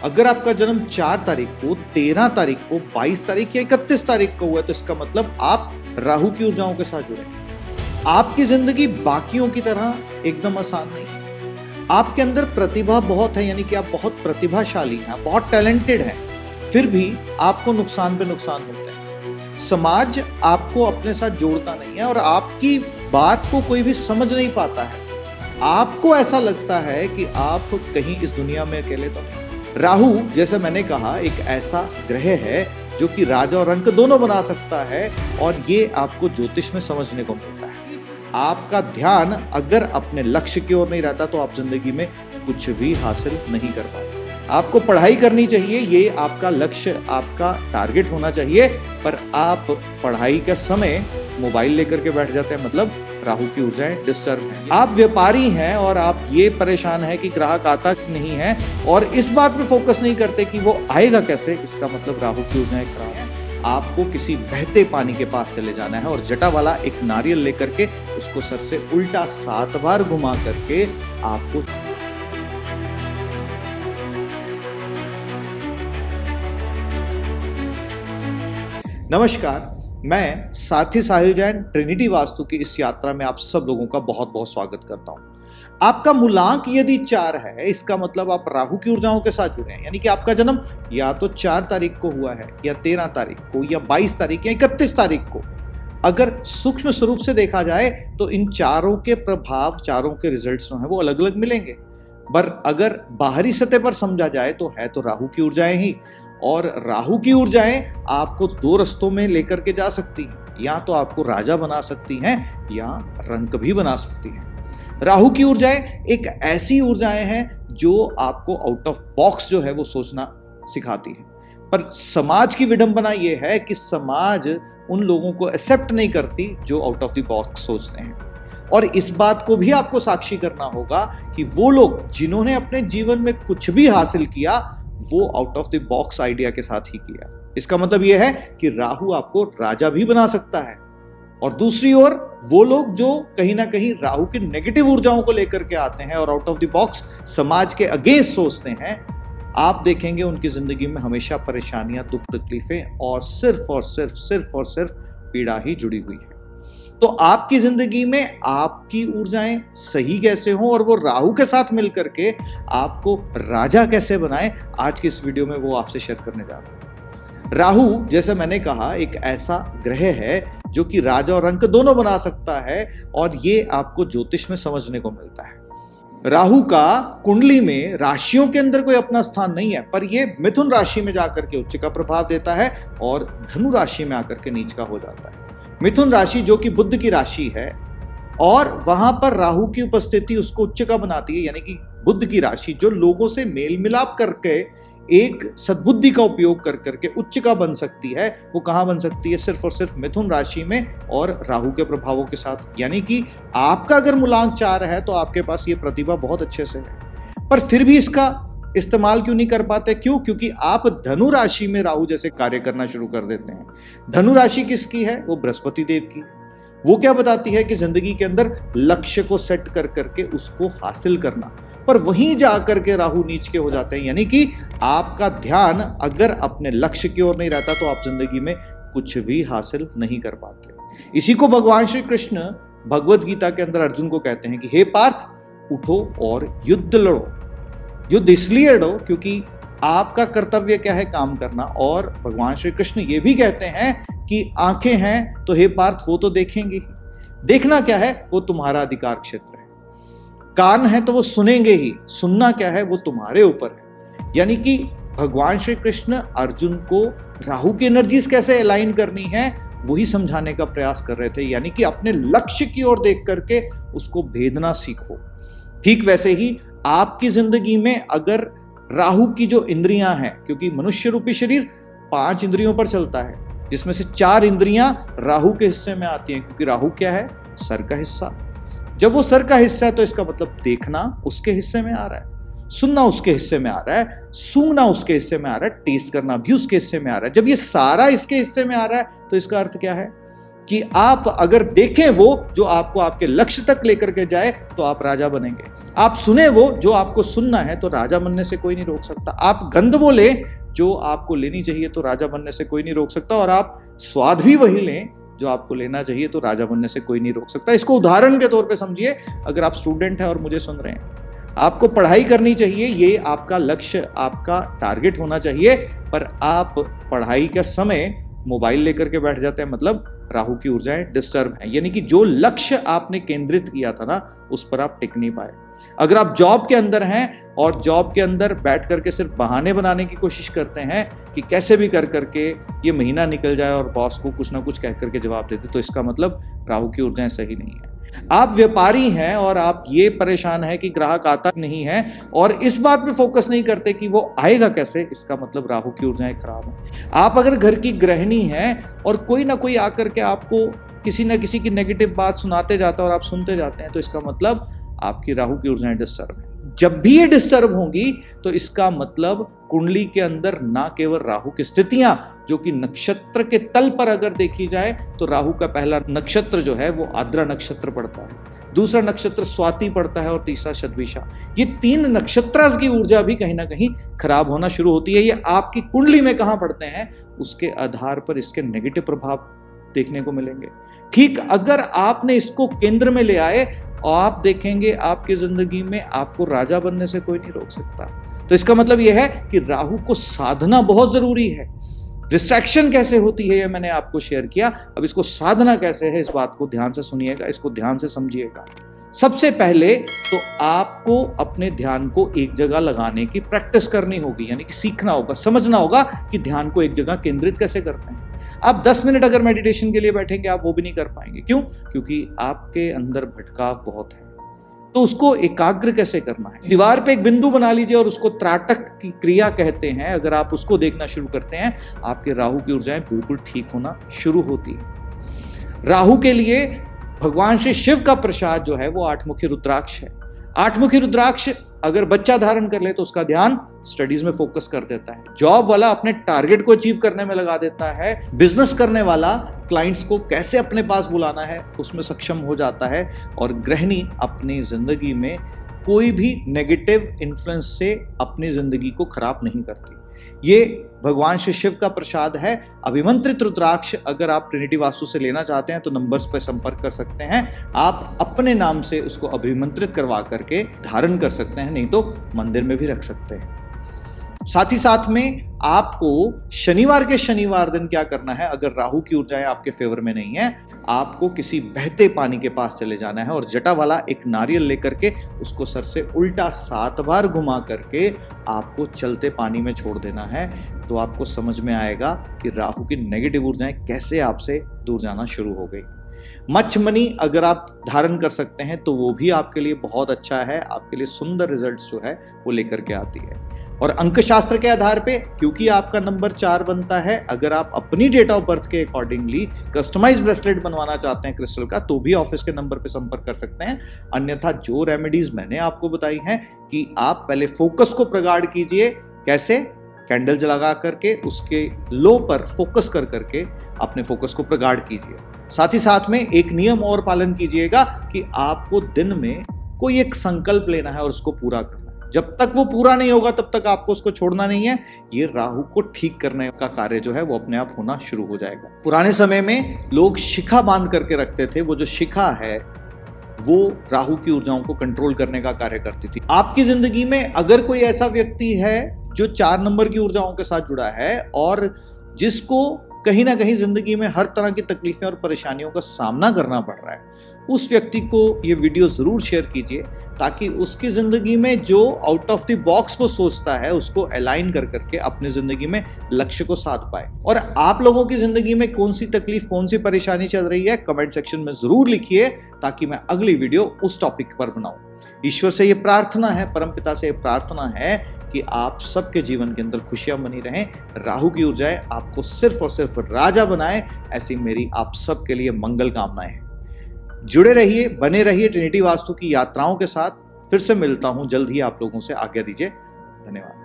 अगर आपका जन्म 4 तारीख को, 13 तारीख को, 22 तारीख या 31 तारीख को हुआ तो इसका मतलब आप राहु की ऊर्जाओं के साथ जुड़े। आपकी जिंदगी बाकियों की तरह एकदम आसान नहीं है। आपके अंदर प्रतिभा बहुत है, यानी कि आप बहुत प्रतिभाशाली हैं, बहुत टैलेंटेड हैं, फिर भी आपको नुकसान पे नुकसान होते हैं। समाज आपको अपने साथ जोड़ता नहीं है और आपकी बात को कोई भी समझ नहीं पाता है। आपको ऐसा लगता है कि आप कहीं इस दुनिया में अकेले तो नहीं। राहु, जैसे मैंने कहा, एक ऐसा ग्रह है जो कि राजा और रंक दोनों बना सकता है और ये आपको ज्योतिष में समझने को मिलता है। आपका ध्यान अगर अपने लक्ष्य की ओर नहीं रहता तो आप जिंदगी में कुछ भी हासिल नहीं कर पाते। आपको पढ़ाई करनी चाहिए, ये आपका लक्ष्य, आपका टारगेट होना चाहिए, पर आप पढ़ाई का समय मोबाइल लेकर के बैठ जाते हैं, मतलब राहु की ऊर्जाएं डिस्टर्ब हैं। आप व्यापारी हैं और आप ये परेशान हैं कि ग्राहक आता नहीं है और इस बात पे फोकस नहीं करते कि वो आएगा कैसे, इसका मतलब राहु की ऊर्जाएं खराब हैं। आपको किसी बहते पानी के पास चले जाना है और जटा वाला एक नारियल लेकर के उसको सर से उल्टा 7 बार घुमा करके आपको नमस्कार, मैं सारथी साहिल जैन ट्रिनिटी वास्तु की इस यात्रा में आप सब लोगों का बहुत बहुत स्वागत करता हूं। आपका मूलांक यदि 4 है, इसका मतलब आप राहु की ऊर्जाओं के साथ जुड़े हैं, यानी कि आपका जन्म या तो 4 तारीख को हुआ है या 13 तारीख को या 22 तारीख या 31 तारीख को। अगर सूक्ष्म स्वरूप से देखा जाए तो इन चारों के प्रभाव, चारों के रिजल्ट्स जो हैं वो अलग अलग मिलेंगे, पर अगर बाहरी सतह पर समझा जाए तो है तो राहु की ऊर्जाएं ही। और राहु की ऊर्जाएं आपको 2 रस्तों में लेकर के जा सकती हैं, या तो आपको राजा बना सकती हैं या रंक भी बना सकती हैं। राहु की ऊर्जाएं एक ऐसी ऊर्जाएं हैं जो आपको आउट ऑफ बॉक्स जो है वो सोचना सिखाती है, पर समाज की विडंबना ये है कि समाज उन लोगों को एक्सेप्ट नहीं करती जो आउट ऑफ द बॉक्स सोचते हैं। और इस बात को भी आपको साक्षी करना होगा कि वो लोग जिन्होंने अपने जीवन में कुछ भी हासिल किया वो out of the box idea के साथ ही किया। इसका मतलब यह है कि राहु आपको राजा भी बना सकता है। और दूसरी ओर वो लोग जो कहीं ना कहीं राहु की नेगेटिव ऊर्जाओं को लेकर के आते हैं और आउट ऑफ द बॉक्स समाज के अगेंस्ट सोचते हैं, आप देखेंगे उनकी जिंदगी में हमेशा परेशानियां, दुख तकलीफें और सिर्फ पीड़ा ही जुड़ी हुई है। तो आपकी जिंदगी में आपकी ऊर्जाएं सही कैसे हों और वो राहु के साथ मिलकर के आपको राजा कैसे बनाएं, आज की इस वीडियो में वो आपसे शेयर करने जा रहा हूं। राहु, जैसे मैंने कहा, एक ऐसा ग्रह है जो कि राजा और रंक दोनों बना सकता है और ये आपको ज्योतिष में समझने को मिलता है। राहु का कुंडली में राशियों के अंदर कोई अपना स्थान नहीं है, पर यह मिथुन राशि में जाकर के उच्च का प्रभाव देता है और धनु राशि में आकर के नीच का हो जाता है। मिथुन राशि जो कि बुध की राशि है और वहां पर राहु की उपस्थिति उसको उच्च का बनाती है, यानी कि बुध की राशि जो लोगों से मेल मिलाप करके एक सद्बुद्धि का उपयोग कर करके उच्च का बन सकती है, वो कहां बन सकती है? सिर्फ और सिर्फ मिथुन राशि में और राहु के प्रभावों के साथ। यानी कि आपका अगर मूलांक 4 है तो आपके पास ये प्रतिभा बहुत अच्छे से है, पर फिर भी इसका इस्तेमाल क्यों नहीं कर पाते? क्यों? क्योंकि आप धनु राशि में राहु जैसे कार्य करना शुरू कर देते हैं। धनु राशि किसकी है? वो बृहस्पति देव की। वो क्या बताती है कि जिंदगी के अंदर लक्ष्य को सेट कर करके उसको हासिल करना, पर वहीं जाकर के राहु नीच के हो जाते हैं। यानी कि आपका ध्यान अगर अपने लक्ष्य की ओर नहीं रहता तो आप जिंदगी में कुछ भी हासिल नहीं कर पाते। इसी को भगवान श्री कृष्ण भगवद गीता के अंदर अर्जुन को कहते हैं कि हे पार्थ, उठो और युद्ध लड़ो। युद्ध इसलिए लड़ो क्योंकि आपका कर्तव्य क्या है? काम करना। और भगवान श्री कृष्ण ये भी कहते हैं कि आंखें हैं तो हे पार्थ वो तो देखेंगे ही। देखना क्या है? वो तुम्हारा अधिकार क्षेत्र है। कान है तो वो सुनेंगे ही। सुनना क्या है? वो तुम्हारे ऊपर है। यानी कि भगवान श्री कृष्ण अर्जुन को राहु की एनर्जीज कैसे अलाइन करनी है वही समझाने का प्रयास कर रहे थे। यानी कि अपने लक्ष्य की ओर देख करके उसको भेदना सीखो। ठीक वैसे ही आपकी जिंदगी में अगर राहु की जो इंद्रियां हैं, क्योंकि मनुष्य रूपी शरीर 5 इंद्रियों पर चलता है, जिसमें से 4 इंद्रियां राहु के हिस्से में आती हैं, क्योंकि राहु क्या है? सर का हिस्सा। जब वो सर का हिस्सा है तो इसका मतलब देखना उसके हिस्से में आ रहा है, सुनना उसके हिस्से में आ रहा है, सूंघना उसके हिस्से में आ रहा है, टेस्ट करना भी उसके हिस्से में आ रहा है। जब ये सारा इसके हिस्से में आ रहा है तो इसका अर्थ क्या है कि आप अगर देखें वो जो आपको आपके लक्ष्य तक लेकर के जाए तो आप राजा बनेंगे। आप सुने वो जो आपको सुनना है तो राजा बनने से कोई नहीं रोक सकता। आप गंध वो लें जो आपको लेनी चाहिए तो राजा बनने से कोई नहीं रोक सकता। और आप स्वाद भी वही लें जो आपको लेना चाहिए तो राजा बनने से कोई नहीं रोक सकता। इसको उदाहरण के तौर पे समझिए। अगर आप स्टूडेंट हैं और मुझे सुन रहे हैं, आपको पढ़ाई करनी चाहिए, ये आपका लक्ष्य, आपका टारगेट होना चाहिए, पर आप पढ़ाई का समय मोबाइल लेकर के बैठ जाते हैं, मतलब राहु की ऊर्जाएं डिस्टर्ब हैं। यानी कि जो लक्ष्य आपने केंद्रित किया था ना, उस पर आप टिक नहीं पाए। अगर आप जॉब के अंदर हैं और जॉब के अंदर बैठ करके सिर्फ बहाने बनाने की कोशिश करते हैं कि कैसे भी कर करके ये महीना निकल जाए और बॉस को कुछ ना कुछ कह करके जवाब देते, तो इसका मतलब राहु की ऊर्जाएं सही नहीं है। आप व्यापारी हैं और आप ये परेशान हैं कि ग्राहक आता नहीं है और इस बात पे फोकस नहीं करते कि वो आएगा कैसे, इसका मतलब राहु की ऊर्जाएं खराब हैं। आप अगर घर की गृहिणी हैं और कोई ना कोई आकर के आपको किसी ना किसी की नेगेटिव बात सुनाते जाता है और आप सुनते जाते हैं, तो इसका मतलब आपकी राहु की ऊर्जाएं डिस्टर्ब है। जब भी ये डिस्टर्ब होंगी तो इसका मतलब कुंडली के अंदर ना केवल राहु की स्थितियां, जो कि नक्षत्र के तल पर अगर देखी जाए तो राहु का पहला नक्षत्र जो है वो आद्रा नक्षत्र पड़ता है, दूसरा नक्षत्र स्वाति पड़ता है और तीसरा शतभिषा। ये 3 नक्षत्र की ऊर्जा भी कहीं ना कहीं खराब होना शुरू होती है। ये आपकी कुंडली में कहां पड़ते हैं उसके आधार पर इसके नेगेटिव प्रभाव देखने को मिलेंगे। ठीक अगर आपने इसको केंद्र में ले आए और आप देखेंगे आपकी जिंदगी में आपको राजा बनने से कोई नहीं रोक सकता। तो इसका मतलब यह है कि राहु को साधना बहुत जरूरी है। डिस्ट्रैक्शन कैसे होती है ये मैंने आपको शेयर किया। अब इसको साधना कैसे है, इस बात को ध्यान से सुनिएगा, इसको ध्यान से समझिएगा। सबसे पहले तो आपको अपने ध्यान को एक जगह लगाने की प्रैक्टिस करनी होगी, यानी कि सीखना होगा, समझना होगा कि ध्यान को एक जगह केंद्रित कैसे करते हैं। आप 10 मिनट अगर मेडिटेशन के लिए बैठेंगे आप वो भी नहीं कर पाएंगे। क्यों? क्योंकि आपके अंदर भटकाव बहुत है। तो उसको एकाग्र कैसे करना है? दीवार पे एक बिंदु बना लीजिए और उसको त्राटक की क्रिया कहते हैं। अगर आप उसको देखना शुरू करते हैं, आपके राहु की ऊर्जाएं बिल्कुल ठीक होना शुरू होती है। राहु के लिए भगवान श्री शिव का प्रसाद जो है वो 8-मुखी रुद्राक्ष है। 8-मुखी रुद्राक्ष अगर बच्चा धारण कर ले तो उसका ध्यान स्टडीज में फोकस कर देता है। जॉब वाला अपने टारगेट को अचीव करने में लगा देता है। बिजनेस करने वाला क्लाइंट्स को कैसे अपने पास बुलाना है उसमें सक्षम हो जाता है। और गृहिणी अपनी जिंदगी में कोई भी नेगेटिव इन्फ्लुएंस से अपनी जिंदगी को खराब नहीं करती। ये भगवान श्री शिव का प्रसाद है। अभिमंत्रित रुद्राक्ष अगर आप ट्रिनिटी वास्तु से लेना चाहते हैं तो नंबर्स पर संपर्क कर सकते हैं। आप अपने नाम से उसको अभिमंत्रित करवा करके धारण कर सकते हैं, नहीं तो मंदिर में भी रख सकते हैं। साथ ही साथ में आपको शनिवार के शनिवार दिन क्या करना है, अगर राहु की ऊर्जाएं आपके फेवर में नहीं है, आपको किसी बहते पानी के पास चले जाना है और जटा वाला एक नारियल लेकर के उसको सर से उल्टा 7 बार घुमा करके आपको चलते पानी में छोड़ देना है। तो आपको समझ में आएगा कि राहु की नेगेटिव ऊर्जाएं कैसे आपसे दूर जाना शुरू हो गई। मच्छमणि अगर आप धारण कर सकते हैं तो वो भी आपके लिए बहुत अच्छा है, आपके लिए सुंदर रिजल्ट्स जो है वो लेकर के आती है। और अंक शास्त्र के आधार पे क्योंकि आपका नंबर 4 बनता है, अगर आप अपनी डेट ऑफ बर्थ के अकॉर्डिंगली कस्टमाइज ब्रेसलेट बनवाना चाहते हैं क्रिस्टल का, तो भी ऑफिस के नंबर पे संपर्क कर सकते हैं। अन्यथा जो रेमेडीज मैंने आपको बताई हैं कि आप पहले फोकस को प्रगाढ़ कीजिए। कैसे? कैंडल जला करके उसके लो पर फोकस कर करके अपने फोकस को प्रगाढ़ कीजिए। साथ ही साथ में एक नियम और पालन कीजिएगा कि आपको दिन में कोई एक संकल्प लेना है और उसको पूरा करना है। जब तक वो पूरा नहीं होगा तब तक आपको उसको छोड़ना नहीं है। ये राहु को ठीक करने का कार्य जो है वो अपने आप होना शुरू हो जाएगा। पुराने समय में लोग शिखा बांध करके रखते थे। वो जो शिखा है वो राहु की ऊर्जाओं को कंट्रोल करने का कार्य करती थी। आपकी जिंदगी में अगर कोई ऐसा व्यक्ति है जो 4 नंबर की ऊर्जाओं के साथ जुड़ा है और जिसको कहीं ना कहीं जिंदगी में हर तरह की तकलीफें और परेशानियों का सामना करना पड़ रहा है, उस व्यक्ति को ये वीडियो जरूर शेयर कीजिए ताकि उसकी जिंदगी में जो आउट ऑफ द बॉक्स वो सोचता है उसको अलाइन कर करके अपनी जिंदगी में लक्ष्य को साध पाए। और आप लोगों की जिंदगी में कौन सी तकलीफ, कौन सी परेशानी चल रही है, कमेंट सेक्शन में जरूर लिखिए ताकि मैं अगली वीडियो उस टॉपिक पर बनाऊं। ईश्वर से ये प्रार्थना है, परमपिता से ये प्रार्थना है कि आप सबके जीवन के अंदर खुशियां बनी रहें, राहु की ऊर्जाएं आपको सिर्फ और सिर्फ राजा बनाए, ऐसी मेरी आप सबके लिए मंगल कामनाएं हैं। जुड़े रहिए, बने रहिए ट्रिनिटी वास्तु की यात्राओं के साथ। फिर से मिलता हूं जल्द ही, आप लोगों से आज्ञा दीजिए। धन्यवाद।